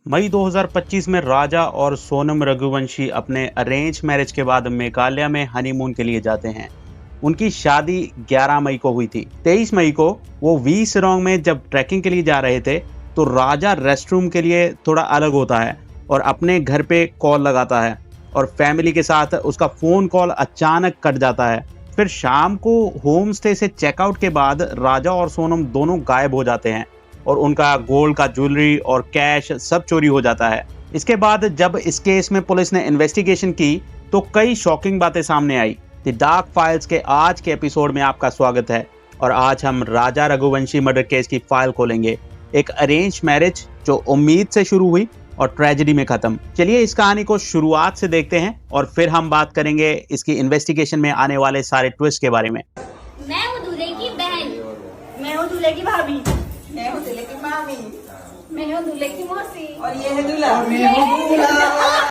मई 2025 में राजा और सोनम रघुवंशी अपने अरेंज मैरिज के बाद मेघालय में हनीमून के लिए जाते हैं। उनकी शादी 11 मई को हुई थी। 23 मई को वो वी सिरोंग में जब ट्रैकिंग के लिए जा रहे थे तो राजा रेस्टरूम के लिए थोड़ा अलग होता है और अपने घर पे कॉल लगाता है और फैमिली के साथ उसका फोन कॉल अचानक कट जाता है। फिर शाम को होम स्टे से चेकआउट के बाद राजा और सोनम दोनों गायब हो जाते हैं और उनका गोल्ड का ज्वेलरी और कैश सब चोरी हो जाता है। इसके बाद जब इस केस में पुलिस ने इन्वेस्टिगेशन की तो कई शॉकिंग बातें सामने आई। द डार्क फाइल्स के आज के एपिसोड में आपका स्वागत है और आज हम राजा रघुवंशी मर्डर केस की फाइल खोलेंगे। एक अरेंज मैरिज जो उम्मीद से शुरू हुई और ट्रेजेडी में खत्म। चलिए इस कहानी को शुरुआत से देखते हैं और फिर हम बात करेंगे इसकी इन्वेस्टिगेशन में आने वाले सारे ट्विस्ट के बारे में। मैं हूँ दूल्हे की बहन। मैं हूँ दूल्हे की भाभी। मैं हूँ दूल्हे की मामी। मैं हूँ दूल्हे की मौसी। और ये है दूल्हा।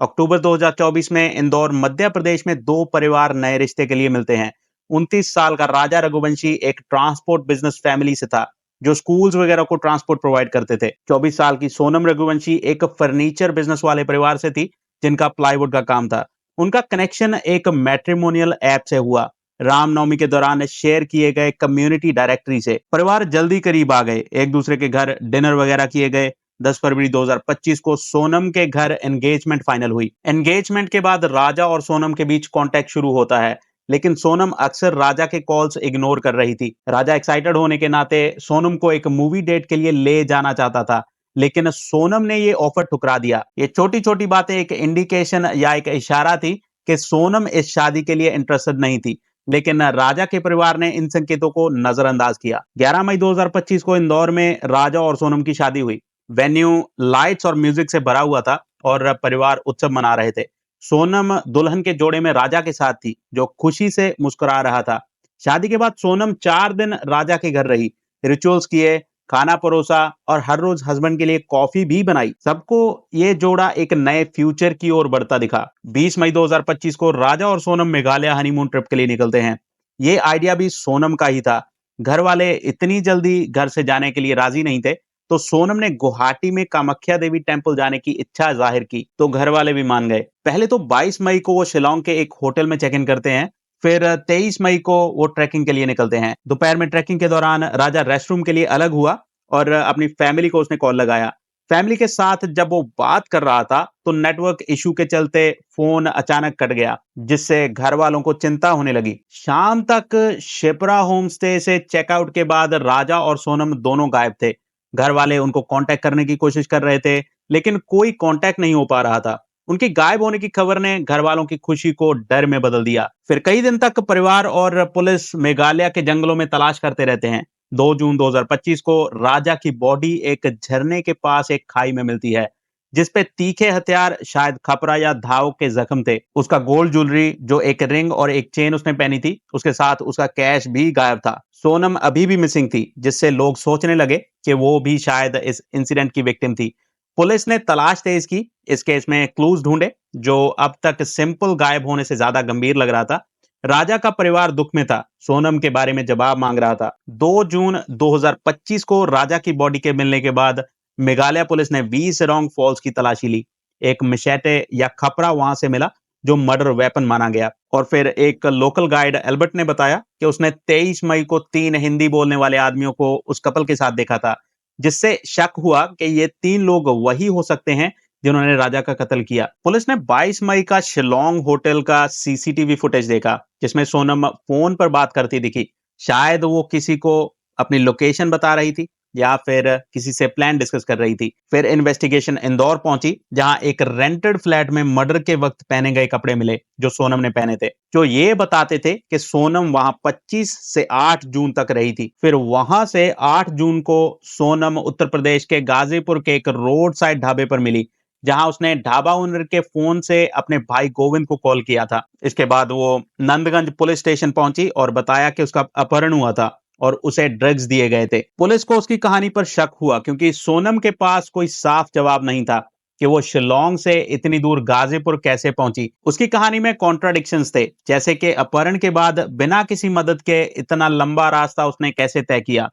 अक्टूबर 2024 में इंदौर मध्य प्रदेश में दो परिवार नए रिश्ते के लिए मिलते हैं। 29 साल का राजा रघुवंशी एक ट्रांसपोर्ट बिजनेस फैमिली से था जो स्कूल्स वगैरह को ट्रांसपोर्ट प्रोवाइड करते थे। 24 साल की सोनम रघुवंशी एक फर्नीचर बिजनेस वाले परिवार से थी जिनका प्लाईवुड का काम था। उनका कनेक्शन एक मैट्रिमोनियल ऐप से हुआ। रामनवमी के दौरान शेयर किए गए कम्युनिटी डायरेक्टरी से परिवार जल्दी करीब आ गए। एक दूसरे के घर डिनर वगैरह किए गए। 10 फरवरी 2025 को सोनम के घर एंगेजमेंट फाइनल हुई। एंगेजमेंट के बाद राजा और सोनम के बीच कांटेक्ट शुरू होता है, लेकिन सोनम अक्सर राजा के कॉल्स इग्नोर कर रही थी। राजा एक्साइटेड होने के नाते सोनम को एक मूवी डेट के लिए ले जाना चाहता था, लेकिन सोनम ने ये ऑफर ठुकरा दिया। ये छोटी छोटी बातें एक इंडिकेशन या एक इशारा थी कि सोनम इस शादी के लिए इंटरेस्टेड नहीं थी, लेकिन राजा के परिवार ने इन संकेतों को नजरअंदाज किया। 11 मई 2025 को इंदौर में राजा और सोनम की शादी हुई। वेन्यू लाइट्स और म्यूजिक से भरा हुआ था और परिवार उत्सव मना रहे थे। सोनम दुल्हन के जोड़े में राजा के साथ थी जो खुशी से मुस्कुरा रहा था। शादी के बाद सोनम 4 दिन राजा के घर रही, रिचुअल्स किए, खाना परोसा और हर रोज हस्बैंड के लिए कॉफी भी बनाई। सबको ये जोड़ा एक नए फ्यूचर की ओर बढ़ता दिखा। 20 मई 2025 को राजा और सोनम मेघालय हनीमून ट्रिप के लिए निकलते हैं। ये आइडिया भी सोनम का ही था। घर वाले इतनी जल्दी घर से जाने के लिए राजी नहीं थे, तो सोनम ने गुवाहाटी में कामाख्या देवी टेम्पल जाने की इच्छा जाहिर की, तो घर वाले भी मान गए। पहले तो 22 मई को वो शिलोंग के एक होटल में चेक इन करते हैं। फिर 23 मई को वो ट्रैकिंग के लिए निकलते हैं। दोपहर में ट्रैकिंग के दौरान राजा रेस्टरूम के लिए अलग हुआ और अपनी फैमिली को उसने कॉल लगाया। फैमिली के साथ जब वो बात कर रहा था तो नेटवर्क इशू के चलते फोन अचानक कट गया, जिससे घर वालों को चिंता होने लगी। शाम तक शिप्रा होम स्टे से चेकआउट के बाद राजा और सोनम दोनों गायब थे। घर वाले उनको कांटेक्ट करने की कोशिश कर रहे थे, लेकिन कोई कांटेक्ट नहीं हो पा रहा था। उनके गायब होने की खबर ने घर वालों की खुशी को डर में बदल दिया। फिर कई दिन तक परिवार और पुलिस मेघालय के जंगलों में तलाश करते रहते हैं। 2 जून 2025 को राजा की बॉडी एक झरने के पास एक खाई में मिलती है, जिसपे तीखे हथियार, शायद खपरा या धाव के जख्म थे। उसका गोल्ड ज्वेलरी जो एक रिंग और एक चेन उसने पहनी थी, उसके साथ उसका कैश भी गायब था। सोनम अभी भी मिसिंग थी, जिससे लोग सोचने लगे कि वो भी शायद इस इंसिडेंट की विक्टिम थी। पुलिस ने तलाश तेज की, इस केस में क्लूज ढूंढे जो अब तक सिंपल गायब होने से ज्यादा गंभीर लग रहा था। राजा का परिवार दुख में था, सोनम के बारे में जवाब मांग रहा था। 2 जून 2025 को राजा की बॉडी के मिलने के बाद मेघालय पुलिस ने वी सिरोंग फॉल्स की तलाशी ली। एक मशेटे या खपरा वहां से मिला जो मर्डर वेपन माना गया। और फिर एक लोकल गाइड एल्बर्ट ने बताया कि उसने 23 मई को 3 हिंदी बोलने वाले आदमियों को उस कपल के साथ देखा था, जिससे शक हुआ कि ये 3 लोग वही हो सकते हैं जिन्होंने राजा का कत्ल किया। पुलिस ने 22 मई का शिलोंग होटल का सीसीटीवी फुटेज देखा, जिसमें सोनम फोन पर बात करती दिखी। शायद वो किसी को अपनी लोकेशन बता रही थी या फिर किसी से प्लान डिस्कस कर रही थी। फिर इन्वेस्टिगेशन इंदौर पहुंची, जहां एक रेंटेड फ्लैट में मर्डर के वक्त पहने गए कपड़े मिले जो सोनम ने पहने थे, जो ये बताते थे कि सोनम वहां 25 से 8 जून तक रही थी। फिर वहां से 8 जून को सोनम उत्तर प्रदेश के गाजीपुर के एक रोड साइड ढाबे पर मिली, जहां उसने ढाबा ओनर के फोन से अपने भाई गोविंद को कॉल किया था। इसके बाद वो नंदगंज पुलिस स्टेशन पहुंची और बताया कि उसका अपहरण हुआ था और उसे ड्रग्स दिए गए थे। पुलिस को उसकी कहानी पर शक हुआ क्योंकि सोनम के पास कोई साफ जवाब नहीं था कि वो शिलोंग से इतनी दूर गाजीपुर कैसे पहुंची। उसकी कहानी में कॉन्ट्राडिक्शंस थे, जैसे कि अपहरण के बाद बिना किसी मदद के इतना लंबा रास्ता उसने कैसे तय किया।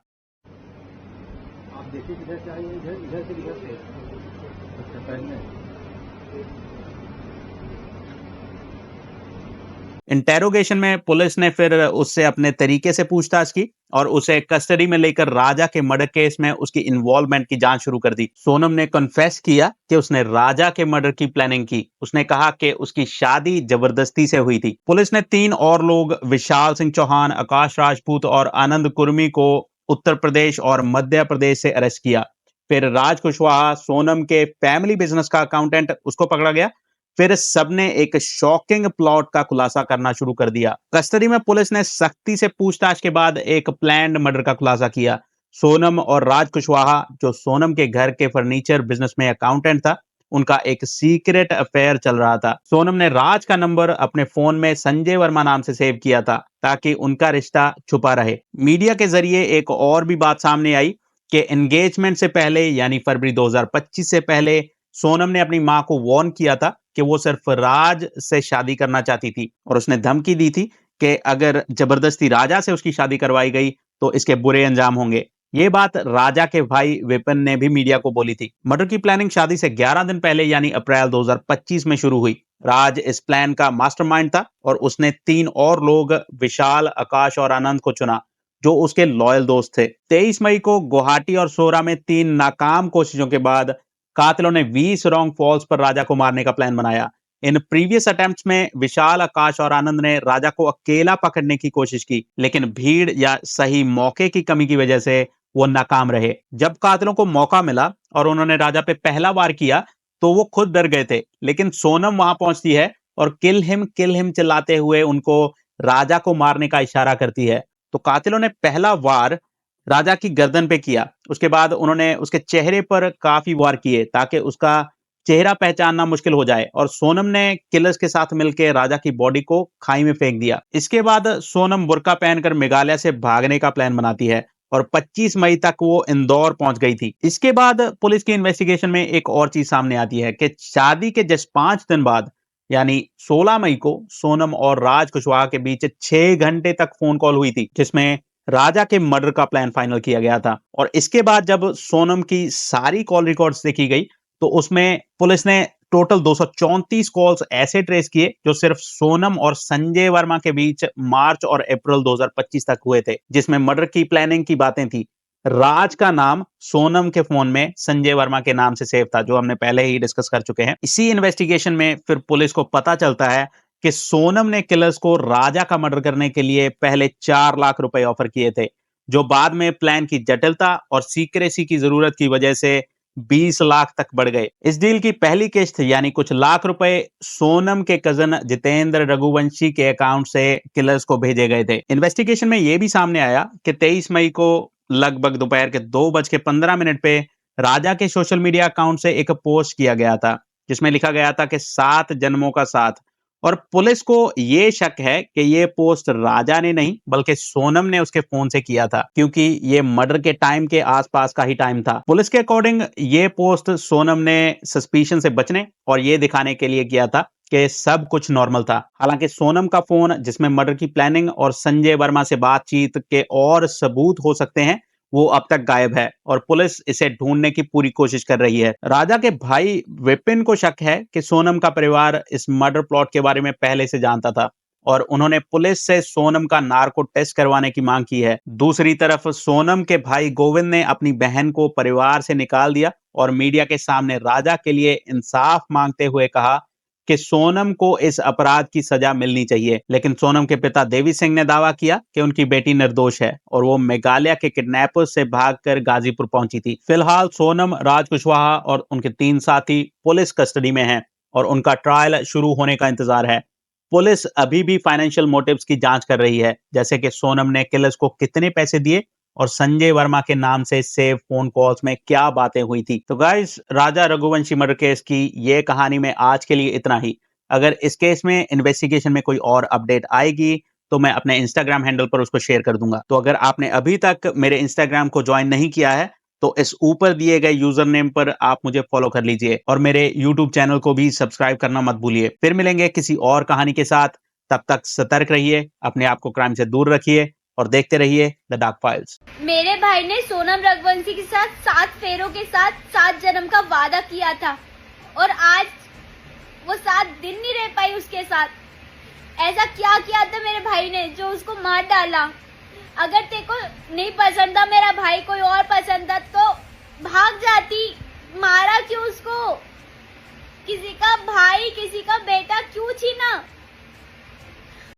इधर से आई, इधर से इधर से। अच्छा, पहले इंटेरोगेशन में पुलिस ने फिर उससे अपने तरीके से पूछताछ की और उसे कस्टडी में लेकर राजा के मर्डर केस में उसकी इन्वॉल्वमेंट की जांच शुरू कर दी। सोनम ने कन्फेस किया कि उसने राजा के मर्डर की प्लानिंग की। उसने कहा कि उसकी शादी जबरदस्ती से हुई थी। पुलिस ने 3 और लोग, विशाल सिंह चौहान, आकाश राजपूत और आनंद कुर्मी को उत्तर प्रदेश और मध्य प्रदेश से अरेस्ट किया। फिर राज कुशवाहा, सोनम के फैमिली बिजनेस का अकाउंटेंट, उसको पकड़ा गया। फिर सबने एक शॉकिंग प्लॉट का खुलासा करना शुरू कर दिया। कस्टडी में पुलिस ने सख्ती से पूछताछ के बाद एक प्लान्ड मर्डर का खुलासा किया। सोनम और राज कुशवाहा, जो सोनम के घर के फर्नीचर बिजनेस में अकाउंटेंट था, उनका एक सीक्रेट अफेयर चल रहा था। सोनम ने राज का नंबर अपने फोन में संजय वर्मा नाम से सेव किया था ताकि उनका रिश्ता छुपा रहे। मीडिया के जरिए एक और भी बात सामने आई कि एंगेजमेंट से पहले, यानी फरवरी 2025 से पहले, सोनम ने अपनी मां को वार्न किया था कि वो सिर्फ राज से शादी करना चाहती थी और उसने धमकी दी थी कि अगर जबरदस्ती राजा से उसकी शादी करवाई गई तो इसके बुरे अंजाम होंगे। ये बात राजा के भाई विपिन ने भी मीडिया को बोली थी। मर्डर की प्लानिंग शादी से 11 दिन पहले यानी अप्रैल 2025 में शुरू हुई। राज इस प्लान का मास्टरमाइंड था और उसने 3 और लोग, विशाल, आकाश और आनंद को चुना, जो उसके लॉयल दोस्त थे। 23 मई को गुवाहाटी और सोरा में 3 नाकाम कोशिशों के बाद कातिलों ने 20 रॉन्ग फॉल्स पर राजा को मारने का प्लान बनाया। इन प्रीवियस अटेम्प्ट्स में विशाल, आकाश और आनंद ने राजा को अकेला पकड़ने की कोशिश की, लेकिन भीड़ या सही मौके की कमी की वजह से वो नाकाम रहे। जब कातिलों को मौका मिला और उन्होंने राजा पे पहला वार किया तो वो खुद डर गए थे, लेकिन सोनम वहां पहुंचती है और किल हिम चिल्लाते हुए उनको राजा को मारने का इशारा करती है। तो कातिलों ने पहला वार राजा की गर्दन पे किया। उसके बाद उन्होंने उसके चेहरे पर काफी वार किए ताकि उसका चेहरा पहचानना मुश्किल हो जाए और सोनम ने किलर्स के साथ मिलकर राजा की बॉडी को खाई में फेंक दिया। इसके बाद सोनम बुर्का पहनकर मेघालय से भागने का प्लान बनाती है और 25 मई तक वो इंदौर पहुंच गई थी। इसके बाद पुलिस की इन्वेस्टिगेशन में एक और चीज सामने आती है कि शादी के जस्ट 5 दिन बाद, यानी 16 मई को, सोनम और राज कुशवाहा के बीच 6 घंटे तक फोन कॉल हुई थी जिसमें राजा के मर्डर का प्लान फाइनल किया गया था। और इसके बाद जब सोनम की सारी कॉल रिकॉर्ड्स देखी गई तो उसमें पुलिस ने टोटल 234 कॉल्स ऐसे ट्रेस किए जो सिर्फ सोनम और संजय वर्मा के बीच मार्च और अप्रैल 2025 तक हुए थे, जिसमें मर्डर की प्लानिंग की बातें थी। राज का नाम सोनम के फोन में संजय वर्मा के नाम से सेव था, जो हमने पहले ही डिस्कस कर चुके हैं। इसी इन्वेस्टिगेशन में फिर पुलिस को पता चलता है कि सोनम ने किलर्स को राजा का मर्डर करने के लिए पहले 4 लाख रुपए ऑफर किए थे, जो बाद में प्लान की जटिलता और सीक्रेसी की जरूरत की वजह से 20 लाख तक बढ़ गए। इस डील की पहली किस्त यानी कुछ लाख रुपए सोनम के कजन जितेंद्र रघुवंशी के अकाउंट से किलर्स को भेजे गए थे। इन्वेस्टिगेशन में यह भी सामने आया कि 23 मई को लगभग दोपहर के 2:15 पे राजा के सोशल मीडिया अकाउंट से एक पोस्ट किया गया था जिसमें लिखा गया था कि 7 जन्मों का साथ। और पुलिस को ये शक है कि ये पोस्ट राजा ने नहीं बल्कि सोनम ने उसके फोन से किया था, क्योंकि ये मर्डर के टाइम के आसपास का ही टाइम था। पुलिस के अकॉर्डिंग ये पोस्ट सोनम ने सस्पिशन से बचने और ये दिखाने के लिए किया था कि सब कुछ नॉर्मल था। हालांकि सोनम का फोन, जिसमें मर्डर की प्लानिंग और संजय वर्मा से बातचीत के और सबूत हो सकते हैं, वो अब तक गायब है और पुलिस इसे ढूंढने की पूरी कोशिश कर रही है। राजा के भाई विपिन को शक है कि सोनम का परिवार इस मर्डर प्लॉट के बारे में पहले से जानता था और उन्होंने पुलिस से सोनम का नार्को टेस्ट करवाने की मांग की है। दूसरी तरफ सोनम के भाई गोविंद ने अपनी बहन को परिवार से निकाल दिया और मीडिया के सामने राजा के लिए इंसाफ मांगते हुए कहा कि सोनम को इस अपराध की सजा मिलनी चाहिए। लेकिन सोनम के पिता देवी सिंह ने दावा किया कि उनकी बेटी निर्दोष है और वो मेघालय के किडनैपर्स से भागकर गाजीपुर पहुंची थी। फिलहाल सोनम, राज कुशवाहा और उनके 3 साथी पुलिस कस्टडी में हैं और उनका ट्रायल शुरू होने का इंतजार है। पुलिस अभी भी फाइनेंशियल मोटिव्स की जांच कर रही है, जैसे कि सोनम ने किलर्स को कितने पैसे दिए और संजय वर्मा के नाम से सेव फोन कॉल्स में क्या बातें हुई थी। तो गाइस, राजा रघुवंशी मर्डर केस की ये कहानी में आज के लिए इतना ही। अगर इस केस में इन्वेस्टिगेशन में कोई और अपडेट आएगी तो मैं अपने इंस्टाग्राम हैंडल पर उसको शेयर कर दूंगा। तो अगर आपने अभी तक मेरे इंस्टाग्राम को ज्वाइन नहीं किया है तो इस ऊपर दिए गए यूजर नेम पर आप मुझे फॉलो कर लीजिए और मेरे यूट्यूब चैनल को भी सब्सक्राइब करना मत भूलिए। फिर मिलेंगे किसी और कहानी के साथ, तब तक सतर्क रहिए, अपने आप को क्राइम से दूर रखिए और देखते रहिए द डार्क फाइल्स। मेरे भाई ने सोनम रघुवंशी के साथ 7 फेरों के साथ 7 जन्म का वादा किया था और आज वो 7 दिन नहीं रह पाई उसके साथ। ऐसा क्या किया था मेरे भाई ने जो उसको मार डाला? अगर तेरे को नहीं पसंद था मेरा भाई, कोई और पसंद था तो भाग जाती, मारा क्यों उसको? किसी का भाई, किसी का बेटा क्यों छीना?